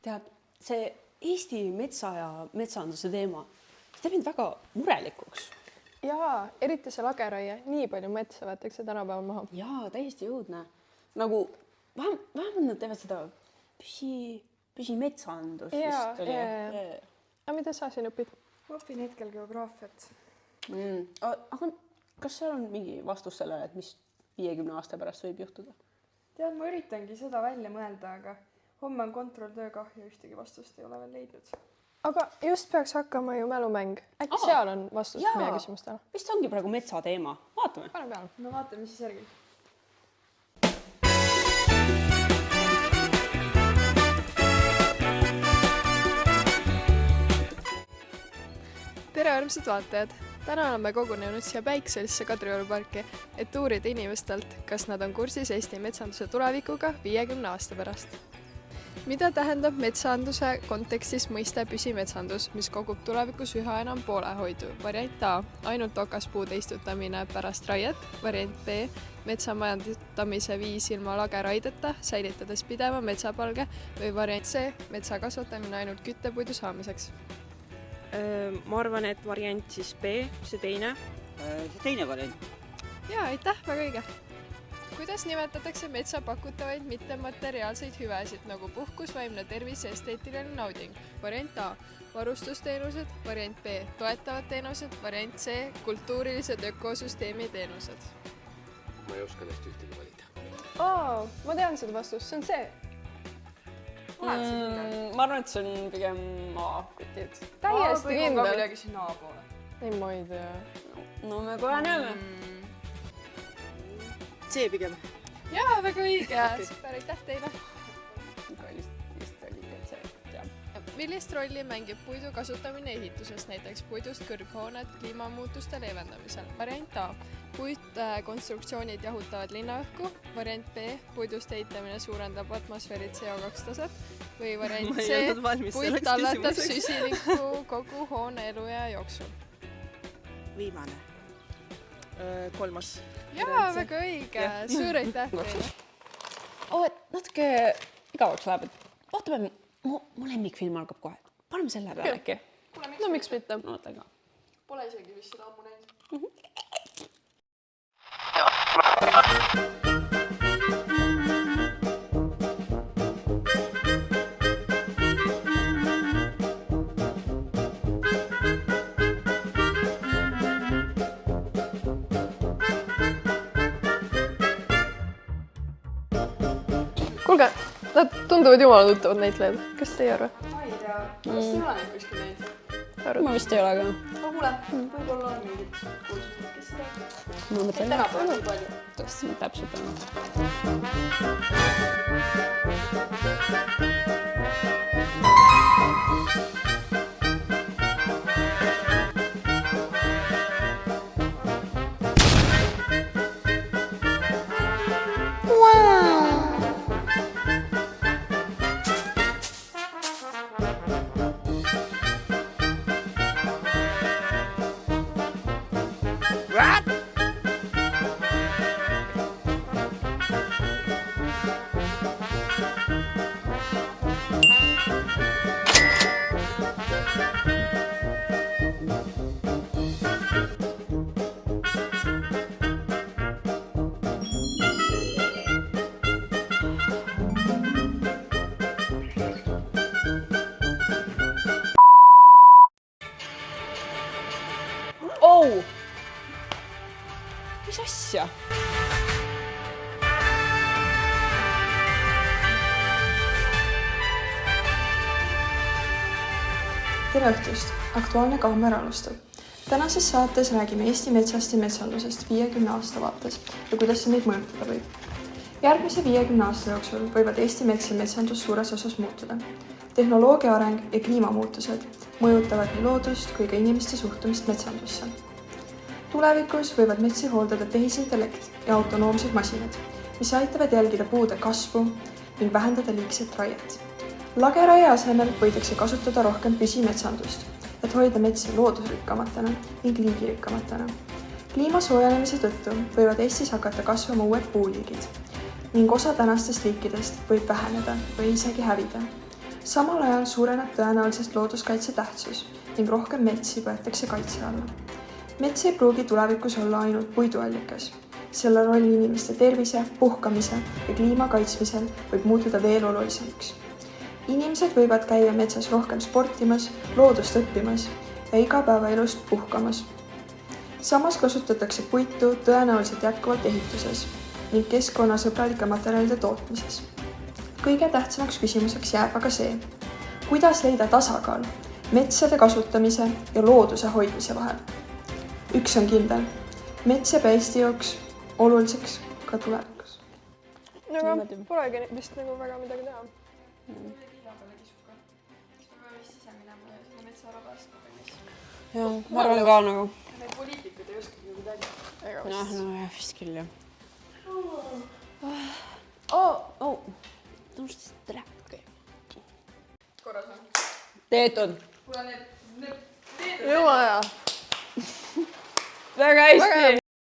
Tead, see Eesti metsa ja metsanduse teema, see teeb mind väga murelikuks. Jaa, eriti see lageraie, nii palju metsa võetakse tänapäeval maha. Jaa, täiesti õudne. Nagu vähemalt nad teevad seda püsimetsandust. Jaa. Aga mida sa siin õpid? Ma õpin hetkel geograafiat. Aga kas seal on mingi vastus sellele, et mis 50 aasta pärast võib juhtuda? Tead, ma üritangi seda välja mõelda, aga homme on kontrolltöö kahju, ühtegi vastust ei ole veel leidnud. Aga just peaks hakkama ju mälumäng. Äkki seal on vastus meie küsimustele? Vist ongi praegu metsa teema. Vaatame. Pane peale. No vaatame siis järgi. Tere armsad vaatajad! Täna oleme kogunenud siia Päikselisse Kadrioru parki, et uurida inimestelt, kas nad on kursis Eesti metsanduse tulevikuga 50 aasta pärast. Mida tähendab metsanduse kontekstis mõiste püsimetsandus, mis kogub tulevikus üha enam poolehoidu? Variant A. Ainult okaspuude istutamine pärast raiet. Variant B. Metsamajandamise viis ilma lageraideta, säilitades pideva metsapalge. Või variant C. Metsa kasvatamine ainult küttepuidu saamiseks. Ma arvan, et variant siis B, see teine. See teine variant. Jaa, aitäh, väga õige. Kuidas nimetatakse metsa pakutavaid mittemateriaalseid hüvesid nagu puhkus, vaimne tervis ja esteetiline nauding? Variant A. Varustusteenused. Variant B. Toetavad teenused. Variant C. Kultuurilised ökosüsteemi teenused. Ma ei oska neist ühtegi valida. Ma tean seda vastust, see on see. Ma arvan, et see on pigem A. Täiesti kindel. Midagi sinna A poole. Ei, ma ei tea. No me kohe näeme. C pigem. Jaa, väga õige. Super, aitäh teile. Millist rolli mängib puidu kasutamine ehituses, näiteks puidust kõrghooned kliimamuutuste leevendamisel? Variant A. Puitkonstruktsioonid jahutavad linnaõhku. Variant B. Puidust ehitamine suurendab atmosfääri CO2 taset. Või variant C. Puit talletab süsinikku kogu hoone eluea jooksul. Viimane. Kolmas. Jaa, väga õige. Suur aitäh teile. Et natuke igavaks läheb, et vaatame, mu lemmikfilm algab kohe. Paneme selle peale äkki. No miks mitte? Ootega. Pole isegi vist seda ammu näinud. Kuulge, nad tunduvad jumala tuttavad näitlejad. Kas te ei arva? Ma ei tea. Kas ei ole neid kuskil neid? Ma vist ei ole ka. No kuule, võib-olla on mingid kuulsused, kes seda. Ma mõtlen, Tänapäeval nii palju. tõesti täpselt on. Mis asja? Tere õhtust! Aktuaalne kaamera alustab. Tänases saates räägime Eesti metsast ja metsandusest 50 aasta vaates ja kuidas see meid mõjutada võib. Järgmise 50 aasta jooksul võivad Eesti mets ja metsandus suures osas muutuda. Tehnoloogia areng ja kliimamuutused mõjutavad nii loodust kui ka inimeste suhtumist metsandusse. Tulevikus võivad metsi hooldada tehisintellekt ja autonoomsed masinad, mis aitavad jälgida puude kasvu ning vähendada liigset raiet. Lageraie asemel võidakse kasutada rohkem püsimetsandust, et hoida metsi loodusrikkamatena ning liigirikkamatena. Kliima soojenemise tõttu võivad Eestis hakata kasvama uued puuliigid ning osa tänastest liikidest võib väheneda või isegi hävida. samal ajal suureneb tõenäoliselt looduskaitse tähtsus ning rohkem metsi võetakse kaitse alla. Mets ei pruugi tulevikus olla ainult puiduallikas. Selle roll inimeste tervise, puhkamise ja kliima kaitsmisel võib muutuda veel olulisemaks. Inimesed võivad käia metsas rohkem sportimas, loodust õppimas ja igapäevaelust puhkamas. Samas kasutatakse puitu tõenäoliselt jätkuvalt ehituses ning keskkonnasõbralike materjalide tootmises. Kõige tähtsamaks küsimuseks jääb aga see, kuidas leida tasakaal metsade kasutamise ja looduse hoidmise vahel. Üks on kindel, mets jääb Eesti jaoks oluliseks ka tulevikus. aga polegi vist nagu väga midagi teha. Jah, ma arvan ka nagu. Need poliitikud ei oskagi midagi. Jah, vist küll jah. Tunnustasid tere. Korras on. Tehtud. Jumala. Väga hästi.